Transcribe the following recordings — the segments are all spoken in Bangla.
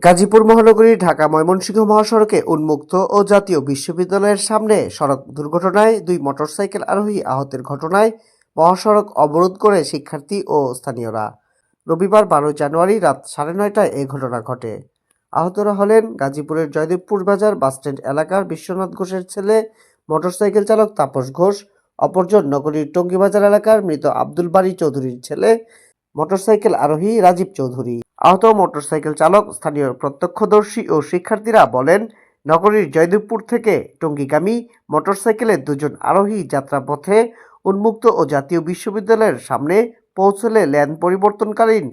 গাজীপুর মহানগরী ঢাকা ময়মনসিংহ মহাসড়কে উন্মুক্ত ও জাতীয় বিশ্ববিদ্যালয়ের সামনে সড়ক দুর্ঘটনায় দুই মোটরসাইকেল আরোহী আহতের ঘটনায় মহাসড়ক অবরোধ করে শিক্ষার্থী ও স্থানীয়রা। রবিবার 12 জানুয়ারি রাত 9:30টায় এই ঘটনা ঘটে। আহতরা হলেন গাজীপুরের জয়দেবপুর বাজার বাসস্ট্যান্ড এলাকার বিশ্বনাথ ঘোষের ছেলে মোটরসাইকেল চালক তাপস ঘোষ, অপরজন নগরীর টঙ্গীবাজার এলাকার মৃত আব্দুল বারী চৌধুরীর ছেলে মোটরসাইকেল আরোহী রাজীব চৌধুরী। আহত মোটরসাইকেল চালক স্থানীয় প্রত্যক্ষদর্শী ও শিক্ষার্থীরা বলেন, নগরীর জয়দেবপুর থেকে টঙ্গীগামী মোটরসাইকেলের দুজন আরোহী যাত্রাপথে উন্মুক্ত ও জাতীয় বিশ্ববিদ্যালয়ের সামনে পৌঁছলে লেন পরিবর্তনকালীন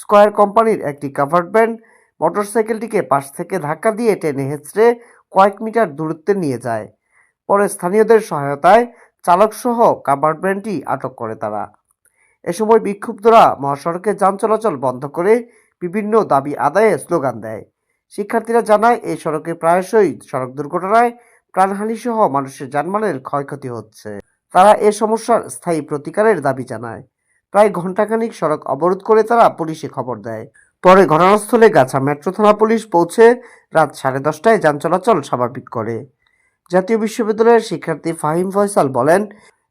স্কয়ার কোম্পানির একটি কাভার্ড ভ্যান মোটরসাইকেলটিকে পাশ থেকে ধাক্কা দিয়ে টেনে হেঁচড়ে কয়েক মিটার দূরত্বে নিয়ে যায়। পরে স্থানীয়দের সহায়তায় চালকসহ কাভার্ড ভ্যানটি আটক করে তারা। এ সময় বিক্ষুব্ধরা মহাসড়কে যান চলাচল বন্ধ করে বিভিন্ন দাবি আদায়ে স্লোগান দেয়। শিক্ষার্থীরা জানায়, এই সড়কে প্রায়শই সড়ক দুর্ঘটনায় প্রাণহানিসহ মানুষের জানমালের ক্ষয়ক্ষতি হচ্ছে। তারা এ সমস্যার স্থায়ী প্রতিকারের দাবি জানায়। প্রায় ঘণ্টাখানিক সড়ক অবরোধ করে তারা পুলিশে খবর দেয়। পরে ঘটনাস্থলে গাছা মেট্রো থানা পুলিশ পৌঁছে রাত 10:30টায় যান চলাচল স্বাভাবিক করে। জাতীয় বিশ্ববিদ্যালয়ের শিক্ষার্থী ফাহিম ফয়সাল বলেন,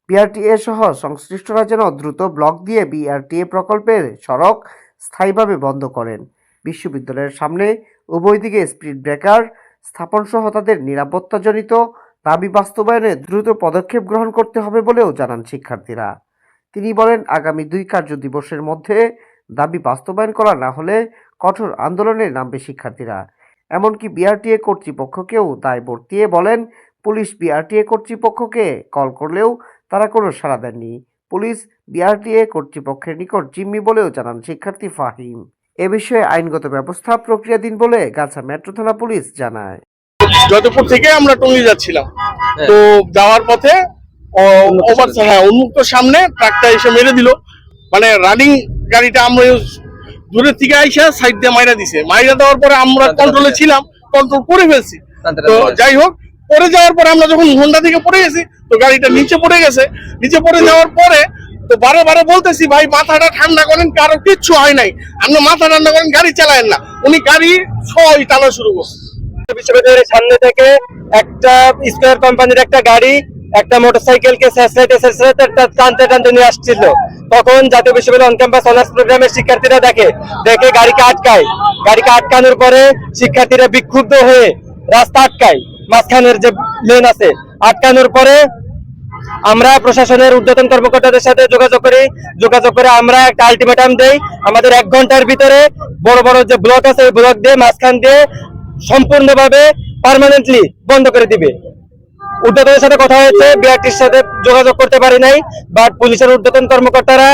বিআরটিএ সহ সংশ্লিষ্টরা যেন দ্রুত ব্লক দিয়ে বিআরটিএ প্রকল্পের সড়ক স্থায়ীভাবে বন্ধ করেন। বিশ্ববিদ্যালয়ের সামনে উভয় দিকে স্পিড ব্রেকার স্থাপন সহ তাদের নিরাপত্তাজনিত দাবি বাস্তবায়নে দ্রুত পদক্ষেপ গ্রহণ করতে হবে বলেও জানান শিক্ষার্থীরা। তিনি বলেন, আগামী 2 কার্যদিবসের মধ্যে দাবি বাস্তবায়ন করা না হলে কঠোর আন্দোলনে নামবে শিক্ষার্থীরা। এমনকি বিআরটিএ কর্তৃপক্ষকেও দায় বর্তিয়ে বলেন, পুলিশ বিআরটিএ কর্তৃপক্ষকে কল করলেও তারা কোনো সাড়া দেননি। পুলিশ বিআরটিএ কর্তৃপক্ষের নিকট জিম্মি বলেও জানান শিক্ষার্থী ফাহিম। এ বিষয়ে আইনগত ব্যবস্থা প্রক্রিয়াধীন বলে গাছা মেট্রো থানা পুলিশ জানায়। জয়দেবপুর থেকে আমরা টঙ্গী যাচ্ছিলাম, তো যাওয়ার পথে উন্মুক্ত সামনে ট্রাকটা এসে মেরে দিল। মানে রানিং গাড়িটা আমরা দূরের থেকে আইসা সাইড দিয়ে মাইরা দিছে। মাইরা দেওয়ার পরে আমরা কন্ট্রোলে ছিলাম, কন্ট্রোল করে ফেলছি। তো যাই হোক, পরে যাওয়ার পরে আমরা যখন হোন্ডা থেকে পড়ে গেছি, তো গাড়িটা নিচে পড়ে গেছে। নিচে পড়ে যাওয়ার পরে তো বারে বারে বলতেছি, ভাই মাথাটা ঠান্ডা করেন, কারো কিচ্ছু হয় নাই, আপনি মাথা ঠান্ডা করেন, গাড়ি চালায়েন না। উনি গাড়ি সই টানা শুরু করছে। বিশ্ববিদ্যালয়ের সামনে থেকে একটা স্কয়ার কোম্পানির একটা গাড়ি একটা মোটরসাইকেলকে টানতে টানতে নিয়ে আসছিল। তখন জাতীয় বিশ্ববিদ্যালয় অন ক্যাম্পাস অনার্স প্রোগ্রামের শিক্ষার্থীরা দেখে গাড়িকে আটকায়। গাড়িকে আটকানোর পরে শিক্ষার্থীরা বিক্ষুব্ধ হয়ে রাস্তা আটকায়, মাঝখানের যে লেন আছে আটকানোর পরে আমরা প্রশাসনের ঊর্ধ্বতন কর্মকর্তাদের সাথে যোগাযোগ করে আমরা একটা আলটিমেটাম দেই, আমাদের 1 ঘন্টার ভিতরে বড় বড় যে ব্লক আছে এই ব্লক দিয়ে মাঝখান দিয়ে সম্পূর্ণভাবে পার্মানেন্টলি বন্ধ করে দিবে। ঊর্ধ্বতনের সাথে কথা হয়েছে, বিআরটির সাথে যোগাযোগ করতে পারি নাই, বাট পুলিশের ঊর্ধ্বতন কর্মকর্তারা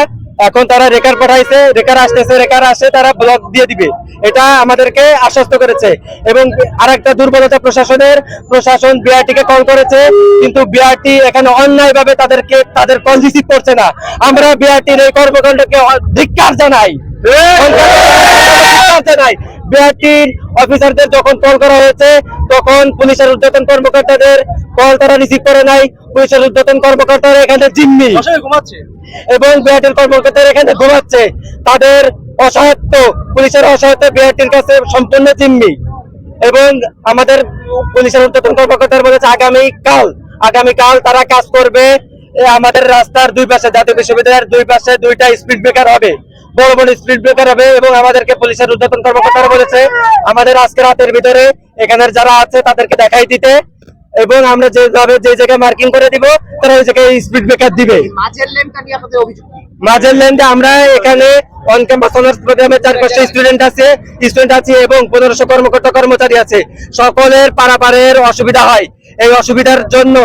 এখন তারা রেকার পাঠাইছে, রেকার আসতেছে, রেকার আসে তারা ব্লক দিয়ে দিবে, এটা আমাদেরকে আশ্বস্ত করেছে। এবং আরেকটা দুর্বলতা প্রশাসন বিআরটিকে কল করেছে, কিন্তু বিআরটি এখানে অন্যায়ভাবে তাদের কল রিসিভ করছে না। আমরা বিআরটির এই কর্মকাণ্ডকে ধিক্কার জানাই। বিআরটির অফিসারদের যখন কল করা হয়েছে তখন পুলিশের ঊর্ধ্বতন কর্মকর্তাদের কল তারা রিসিভ করে নাই। পুলিশের ঊর্ধ্বতন কর্মকর্তারা এখানে জিম্মি এবং বিআরটির কর্মকর্তারা এখানে ঘুমাচ্ছে। তাদের অসহায়ত্ব, পুলিশের অসহায়ত্ব বিআরটির কাছে সম্পূর্ণ জিম্মি। এবং আমাদের পুলিশের ঊর্ধ্বতন কর্মকর্তারা বলেছে আগামীকাল তারা কাজ করবে। আমাদের রাস্তার 2 পাশে, জাতীয় বিশ্ববিদ্যালয়ের 2 পাশে 2টা স্পিড ব্রেকার হবে, বড় বড় স্পিড ব্রেকার হবে। এবং আমাদেরকে পুলিশের ঊর্ধ্বতন কর্মকর্তারা বলেছে আমাদের আজকে রাতের ভিতরে এখানের যারা আছে তাদেরকে দেখাই দিতে, এবং আমরা যে জায়গায় মার্কিং করে দিব তারা ওই জায়গায় স্পিড ব্রেকার দিবে। মাঝের লেনটা আমরা এখানে অন ক্যাম্পাস অনার্স প্রোগ্রামের 4-5টা স্টুডেন্ট আছে এবং 1500 কর্মচারী আছে। সকলের পারাপারের অসুবিধা হয়। এই অসুবিধার জন্য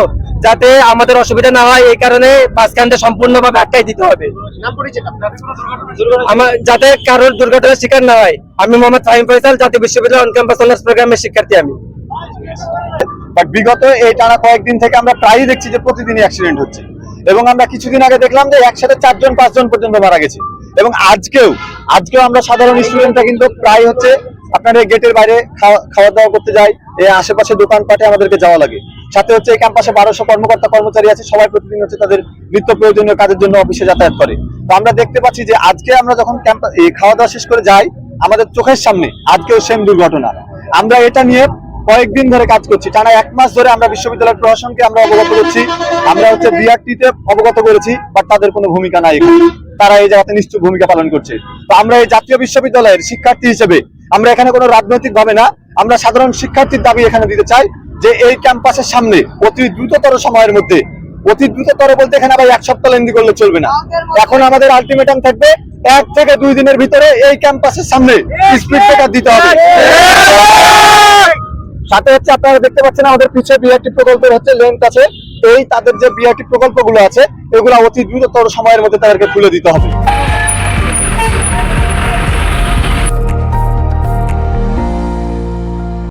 যাতে আমাদের অসুবিধা না হয় এই কারণে বাসখানটা সম্পূর্ণভাবে আটকাই দিতে হবে, যাতে কারোর দুর্ঘটনার শিকার না হয়। আমি মোহাম্মদ ফাহিম ফয়সাল, জাতীয় বিশ্ববিদ্যালয় অন ক্যাম্পাস অনার্স প্রোগ্রামের শিক্ষার্থী। আমি বিগত এই টানা কয়েকদিন থেকে আমরা প্রায়ই দেখছি যে প্রতিদিনই অ্যাক্সিডেন্ট হচ্ছে, এবং আমরা কিছুদিন আগে দেখলাম যে একসাথে 4-5 জন পর্যন্ত মারা গেছে। এবং আজকেও আমরা সাধারণ স্টুডেন্টরা কিন্তু প্রায় হচ্ছে আপনার এই গেটের বাইরে খাওয়া দাওয়া করতে যাই, এই আশেপাশে দোকানপাটে আমাদেরকে যাওয়া লাগে। সাথে হচ্ছে এই ক্যাম্পাসে 1200 কর্মচারী আছে, সবাই প্রতিদিন হচ্ছে তাদের নিত্য প্রয়োজনীয় কাজের জন্য অফিসে যাতায়াত করে। তো আমরা দেখতে পাচ্ছি যে আজকে আমরা যখন খাওয়া দাওয়া শেষ করে যাই, আমাদের চোখের সামনে আজকেও সেম দুর্ঘটনা। আমরা এটা নিয়ে কয়েকদিন ধরে কাজ করছি, টানা 1 মাস ধরে আমরা বিশ্ববিদ্যালয় প্রশাসনকে আমরা অবগত করছি, আমরা বিআরটিতে অবগত করেছি, বাট তাদের কোনো ভূমিকা নাই। তারা এই জায়গাতে নিশ্চুপ ভূমিকা পালন করছে। তো আমরা এই জাতীয় বিশ্ববিদ্যালয়ের শিক্ষার্থী হিসেবে আমরা এখানে কোনো রাজনৈতিক ভাবে না, আমরা সাধারণ শিক্ষার্থীর দাবি এখানে দিতে চাই যে এই ক্যাম্পাসের সামনে অতি দ্রুততর সময়ের মধ্যে, অতি দ্রুততর বলতে এখানে আবার 1 সপ্তাহ লেন্দি করলে চলবে না। এখন আমাদের আলটিমেটাম থাকবে 1 থেকে 2 দিনের ভিতরে এই ক্যাম্পাসের সামনে স্পিড ব্রেকার দিতে হবে। সাথে আপনারা দেখতে পাচ্ছেন আমাদের পিছিয়ে বিআরটি প্রকল্পের লেন্থ আছে, এই তাদের যে বিআরটি প্রকল্পগুলো আছে এগুলো অতি দ্রুততর সময়ের মধ্যে তাদেরকে তুলে দিতে হবে।